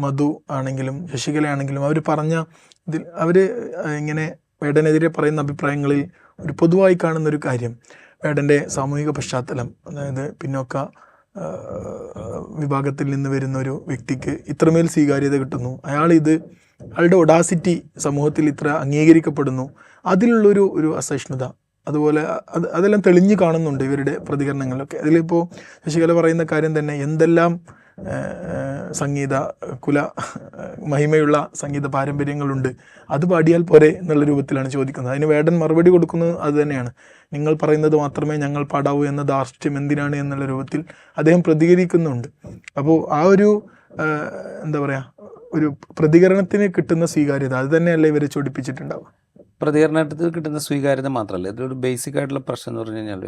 മധു ആണെങ്കിലും ശശികല ആണെങ്കിലും അവർ പറഞ്ഞ ഇതിൽ അവർ ഇങ്ങനെ വേടനെതിരെ പറയുന്ന അഭിപ്രായങ്ങളിൽ ഒരു പൊതുവായി കാണുന്നൊരു കാര്യം, വേടൻ്റെ സാമൂഹിക പശ്ചാത്തലം, അതായത് പിന്നോക്ക വിഭാഗത്തിൽ നിന്ന് വരുന്ന ഒരു വ്യക്തിക്ക് ഇത്രമേൽ സ്വീകാര്യത കിട്ടുന്നു, അയാളുടെ ഒഡാസിറ്റി സമൂഹത്തിൽ ഇത്ര അംഗീകരിക്കപ്പെടുന്നു, അതിലുള്ളൊരു അസഹിഷ്ണുത, അതുപോലെ അതെല്ലാം തെളിഞ്ഞു കാണുന്നുണ്ട് ഇവരുടെ പ്രതികരണങ്ങളിലൊക്കെ. അതിലിപ്പോൾ ശശികല പറയുന്ന കാര്യം തന്നെ, എന്തെല്ലാം സംഗീത മഹിമയുള്ള സംഗീത പാരമ്പര്യങ്ങളുണ്ട്, അത് പാടിയാൽ പോരെ എന്നുള്ള രൂപത്തിലാണ് ചോദിക്കുന്നത്. അതിന് വേടൻ മറുപടി കൊടുക്കുന്നത് അത് തന്നെയാണ്. നിങ്ങൾ പറയുന്നത് മാത്രമേ ഞങ്ങൾ പാടാവൂ എന്ന ധാർഷ്ട്യം എന്തിനാണ് എന്നുള്ള രൂപത്തിൽ അദ്ദേഹം പ്രതികരിക്കുന്നുണ്ട്. അപ്പോൾ ആ ഒരു എന്താ പറയുക, ഒരു പ്രതികരണത്തിന് കിട്ടുന്ന സ്വീകാര്യത അത് തന്നെയല്ലേ ഇവരെ ചൊടിപ്പിച്ചിട്ടുണ്ടാവുക. പ്രതികരണത്തിൽ കിട്ടുന്ന സ്വീകാര്യത മാത്രമല്ല, ഇതിലൊരു ബേസിക് ആയിട്ടുള്ള പ്രശ്നം എന്ന് പറഞ്ഞു കഴിഞ്ഞാൽ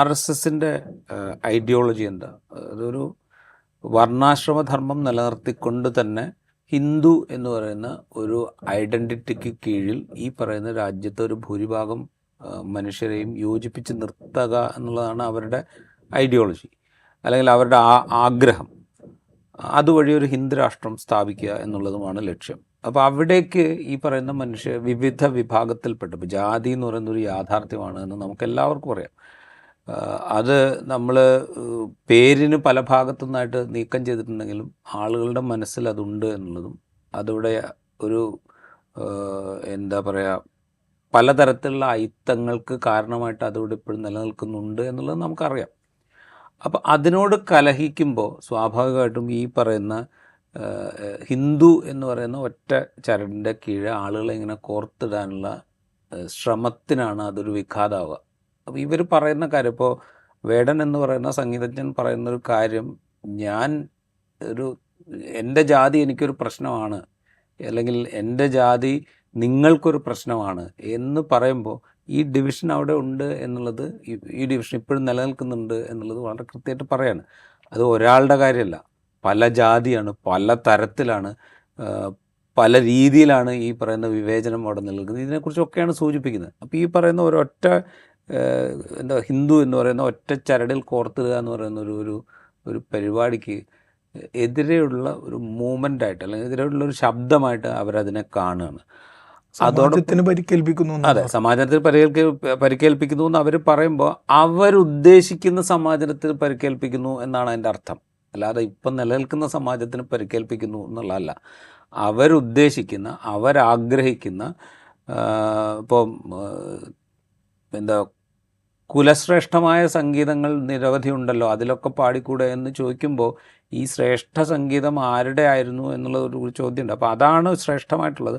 RSSൻ്റെ ഐഡിയോളജി എന്താ, അതൊരു വർണ്ണാശ്രമധർമ്മം നിലനിർത്തിക്കൊണ്ട് തന്നെ ഹിന്ദു എന്ന് പറയുന്ന ഒരു ഐഡൻറ്റിറ്റിക്ക് കീഴിൽ ഈ പറയുന്ന രാജ്യത്തെ ഒരു ഭൂരിഭാഗം മനുഷ്യരെയും യോജിപ്പിച്ച് നിർത്തുക എന്നുള്ളതാണ് അവരുടെ ഐഡിയോളജി, അല്ലെങ്കിൽ അവരുടെ ആഗ്രഹം. അതുവഴി ഒരു ഹിന്ദു രാഷ്ട്രം സ്ഥാപിക്കുക എന്നുള്ളതുമാണ് ലക്ഷ്യം. അപ്പോൾ അവിടേക്ക് ഈ പറയുന്ന വിവിധ വിഭാഗത്തിൽപ്പെട്ട ജാതി എന്ന് പറയുന്നൊരു യാഥാർത്ഥ്യമാണ് എന്ന് നമുക്ക് എല്ലാവർക്കും അറിയാം. അത് നമ്മൾ പേരിന് പല ഭാഗത്തു നിന്നായിട്ട് നീക്കം ചെയ്തിട്ടുണ്ടെങ്കിലും ആളുകളുടെ മനസ്സിൽ അതുണ്ട് എന്നുള്ളതും, അതിവിടെ ഒരു എന്താ പറയുക, പലതരത്തിലുള്ള അയിത്തങ്ങൾക്ക് കാരണമായിട്ട് അതിവിടെ ഇപ്പോഴും നിലനിൽക്കുന്നുണ്ട് എന്നുള്ളത് നമുക്കറിയാം. അപ്പോൾ അതിനോട് കലഹിക്കുമ്പോൾ സ്വാഭാവികമായിട്ടും ഈ പറയുന്ന ഹിന്ദു എന്ന് പറയുന്ന ഒറ്റ ചരടിൻ്റെ കീഴെ ആളുകളെ ഇങ്ങനെ കോർത്തിടാനുള്ള ശ്രമത്തിനാണ് അതൊരു വിഘാതാവുക. അപ്പോൾ ഇവർ പറയുന്ന കാര്യം, ഇപ്പോൾ വേടൻ എന്ന് പറയുന്ന സംഗീതജ്ഞൻ പറയുന്നൊരു കാര്യം, എൻ്റെ ജാതി എനിക്കൊരു പ്രശ്നമാണ്, അല്ലെങ്കിൽ എൻ്റെ ജാതി നിങ്ങൾക്കൊരു പ്രശ്നമാണ് എന്ന് പറയുമ്പോൾ ഈ ഡിവിഷൻ അവിടെ ഉണ്ട് എന്നുള്ളത്, ഈ ഡിവിഷൻ ഇപ്പോഴും നിലനിൽക്കുന്നുണ്ട് എന്നുള്ളത് വളരെ കൃത്യമായിട്ട് പറയാണ്. അത് ഒരാളുടെ കാര്യമല്ല, പല ജാതിയാണ്, പല തരത്തിലാണ്, പല രീതിയിലാണ് ഈ പറയുന്ന വിവേചനം അവിടെ നിലനിൽക്കുന്നത്. ഇതിനെക്കുറിച്ചൊക്കെയാണ് സൂചിപ്പിക്കുന്നത്. അപ്പോൾ ഈ പറയുന്ന ഒരൊറ്റ ഹിന്ദു എന്ന് പറയുന്ന ഒറ്റ ചരടിൽ കോർത്തിടുക എന്ന് പറയുന്ന ഒരു പരിപാടിക്ക് എതിരെയുള്ള ഒരു മൂവ്മെൻ്റായിട്ട്, അല്ലെങ്കിൽ എതിരെയുള്ള ഒരു ശബ്ദമായിട്ട് അവരതിനെ കാണുകയാണ്. അതോടൊപ്പം പരിക്കേൽപ്പിക്കുന്നു. അതെ, സമാജത്തിൽ പരിക്കേൽപ്പിക്കുന്നു എന്ന് അവർ പറയുമ്പോൾ അവരുദ്ദേശിക്കുന്ന സമാജത്തിൽ പരിക്കേൽപ്പിക്കുന്നു എന്നാണ് അതിൻ്റെ അർത്ഥം. അല്ലാതെ ഇപ്പം നിലനിൽക്കുന്ന സമാജത്തിന് പരിക്കേൽപ്പിക്കുന്നു എന്നുള്ളതല്ല. അവരുദ്ദേശിക്കുന്ന, അവരാഗ്രഹിക്കുന്ന, ഇപ്പോൾ കുലശ്രേഷ്ഠമായ സംഗീതങ്ങൾ നിരവധി ഉണ്ടല്ലോ, അതിലൊക്കെ പാടിക്കൂടെ എന്ന് ചോദിക്കുമ്പോൾ ഈ ശ്രേഷ്ഠ സംഗീതം ആരുടെ ആയിരുന്നു എന്നുള്ള ഒരു ചോദ്യമുണ്ട്. അപ്പോൾ അതാണ് ശ്രേഷ്ഠമായിട്ടുള്ളത്,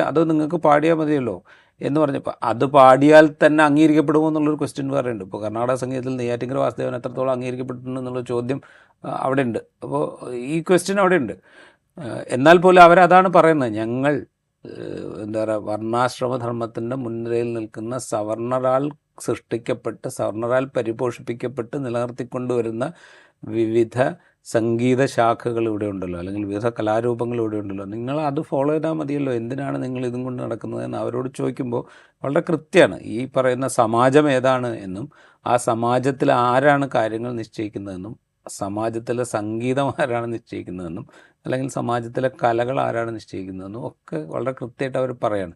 അത് നിങ്ങൾക്ക് പാടിയാൽ മതിയല്ലോ എന്ന് പറഞ്ഞപ്പോൾ അത് പാടിയാൽ തന്നെ അംഗീകരിക്കപ്പെടുമോ എന്നുള്ളൊരു ക്വസ്റ്റ്യൻ പറയുന്നുണ്ട്. ഇപ്പോൾ കർണാടക സംഗീതത്തിൽ നെയ്യാറ്റിൻകര വാസുദേവൻ എത്രത്തോളം അംഗീകരിക്കപ്പെട്ടിട്ടുണ്ട് എന്നുള്ള ചോദ്യം അവിടെ ഉണ്ട്. അപ്പോൾ ഈ ക്വസ്റ്റ്യൻ അവിടെ ഉണ്ട്. എന്നാൽ പോലും അവരതാണ് പറയുന്നത്, ഞങ്ങൾ എന്താ പറയുക, വർണ്ണാശ്രമധർമ്മത്തിൻ്റെ മുൻനിരയിൽ നിൽക്കുന്ന സവർണരാൽ സൃഷ്ടിക്കപ്പെട്ട്, സവർണരാൽ പരിപോഷിപ്പിക്കപ്പെട്ട് നിലനിർത്തിക്കൊണ്ടുവരുന്ന വിവിധ സംഗീത ശാഖകൾ ഇവിടെ ഉണ്ടല്ലോ, അല്ലെങ്കിൽ വിവിധ കലാരൂപങ്ങൾ ഇവിടെ ഉണ്ടല്ലോ, നിങ്ങൾ അത് ഫോളോ ചെയ്താൽ മതിയല്ലോ, എന്തിനാണ് നിങ്ങൾ ഇതും കൊണ്ട് നടക്കുന്നത് എന്ന് അവരോട് ചോദിക്കുമ്പോൾ വളരെ കൃത്യമാണ്. ഈ പറയുന്ന സമാജം ഏതാണ് എന്നും, ആ സമാജത്തിൽ ആരാണ് കാര്യങ്ങൾ നിശ്ചയിക്കുന്നതെന്നും, സമാജത്തിലെ സംഗീതം ആരാണ് നിശ്ചയിക്കുന്നതെന്നും, അല്ലെങ്കിൽ സമാജത്തിലെ കലകൾ ആരാണ് നിശ്ചയിക്കുന്നതെന്നും ഒക്കെ വളരെ കൃത്യമായിട്ട് അവർ പറയാണ്.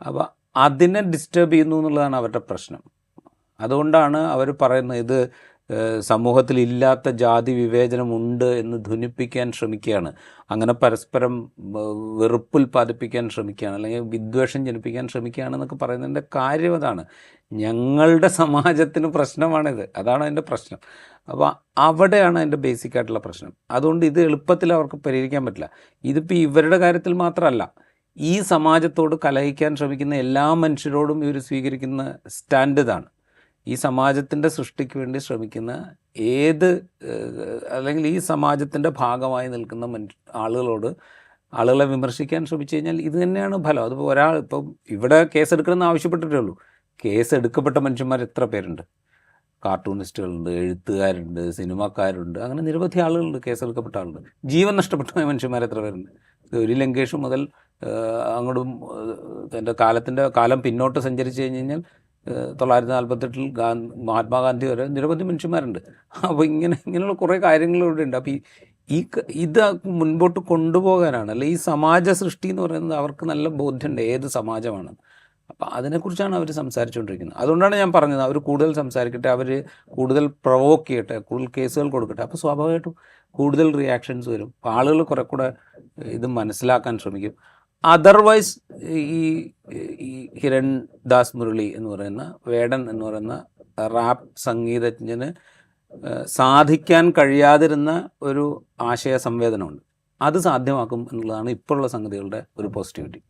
അപ്പോൾ അതിനെ ഡിസ്റ്റർബ് ചെയ്യുന്നു എന്നുള്ളതാണ് അവരുടെ പ്രശ്നം. അതുകൊണ്ടാണ് അവർ പറയുന്നത് ഇത് സമൂഹത്തിൽ ഇല്ലാത്ത ജാതി വിവേചനമുണ്ട് എന്ന് ധ്വനിപ്പിക്കാൻ ശ്രമിക്കുകയാണ്, അങ്ങനെ പരസ്പരം വെറുപ്പുൽപ്പാദിപ്പിക്കാൻ ശ്രമിക്കുകയാണ്, അല്ലെങ്കിൽ വിദ്വേഷം ജനിപ്പിക്കാൻ ശ്രമിക്കുകയാണെന്നൊക്കെ പറയുന്നതിൻ്റെ കാര്യം അതാണ്. ഞങ്ങളുടെ സമാജത്തിന് പ്രശ്നമാണിത്, അതാണ് അതിൻ്റെ പ്രശ്നം. അപ്പോൾ അവിടെയാണ് അതിൻ്റെ ബേസിക് ആയിട്ടുള്ള പ്രശ്നം. അതുകൊണ്ട് ഇത് എളുപ്പത്തിൽ അവർക്ക് പരിഹരിക്കാൻ പറ്റില്ല. ഇതിപ്പോൾ ഇവരുടെ കാര്യത്തിൽ മാത്രമല്ല, ഈ സമാജത്തോട് കലഹിക്കാൻ ശ്രമിക്കുന്ന എല്ലാ മനുഷ്യരോടും ഇവർ സ്വീകരിക്കുന്ന സ്റ്റാൻഡ് ഇതാണ്. ഈ സമാജത്തിൻ്റെ സൃഷ്ടിക്ക് വേണ്ടി ശ്രമിക്കുന്ന അല്ലെങ്കിൽ ഈ സമാജത്തിൻ്റെ ഭാഗമായി നിൽക്കുന്ന ആളുകളെ വിമർശിക്കാൻ ശ്രമിച്ചു കഴിഞ്ഞാൽ ഇത് തന്നെയാണ് ഫലം. അതിപ്പോൾ ഇപ്പം ഇവിടെ കേസെടുക്കണമെന്ന് ആവശ്യപ്പെട്ടിട്ടേ ഉള്ളൂ. കേസെടുക്കപ്പെട്ട മനുഷ്യന്മാർ എത്ര പേരുണ്ട്? കാർട്ടൂണിസ്റ്റുകളുണ്ട്, എഴുത്തുകാരുണ്ട്, സിനിമാക്കാരുണ്ട്, അങ്ങനെ നിരവധി ആളുകളുണ്ട്, കേസെടുക്കപ്പെട്ട ആളുണ്ട്. ജീവൻ നഷ്ടപ്പെട്ട മനുഷ്യന്മാർ എത്ര പേരുണ്ട്? ഒരു ലങ്കേഷ് മുതൽ അങ്ങോട്ടും കാലം പിന്നോട്ട് സഞ്ചരിച്ച് കഴിഞ്ഞാൽ 1948 മഹാത്മാഗാന്ധി വരെ നിരവധി മനുഷ്യന്മാരുണ്ട്. അപ്പോൾ ഇങ്ങനെയുള്ള കുറേ കാര്യങ്ങളിവിടെ ഉണ്ട്. അപ്പോൾ ഇത് മുൻപോട്ട് കൊണ്ടുപോകാനാണ്, അല്ലെ ഈ സമാജ സൃഷ്ടി എന്ന് പറയുന്നത് അവർക്ക് നല്ല ബോധ്യമുണ്ട് ഏത് സമാജമാണ്. അപ്പം അതിനെക്കുറിച്ചാണ് അവർ സംസാരിച്ചുകൊണ്ടിരിക്കുന്നത്. അതുകൊണ്ടാണ് ഞാൻ പറഞ്ഞത് അവർ കൂടുതൽ സംസാരിക്കട്ടെ, അവർ കൂടുതൽ പ്രൊവോക്ക് ചെയ്യട്ടെ, കൂടുതൽ കേസുകൾ കൊടുക്കട്ടെ. അപ്പോൾ സ്വാഭാവികമായിട്ടും കൂടുതൽ റിയാക്ഷൻസ് വരും. അപ്പോൾ ആളുകൾ കുറെ കൂടെ ഇത് മനസ്സിലാക്കാൻ ശ്രമിക്കും. അതർവൈസ് ഈ ഹിരൺ ദാസ് മുരളി എന്ന് പറയുന്ന വേടൻ എന്ന് പറയുന്ന റാപ്പ് സംഗീതജ്ഞന് സാധിക്കാൻ കഴിയാതിരുന്ന ഒരു ആശയ സംവേദനമുണ്ട്. അത് സാധ്യമാക്കും എന്നുള്ളതാണ് ഇപ്പോഴുള്ള സംഗതികളുടെ ഒരു പോസിറ്റിവിറ്റി.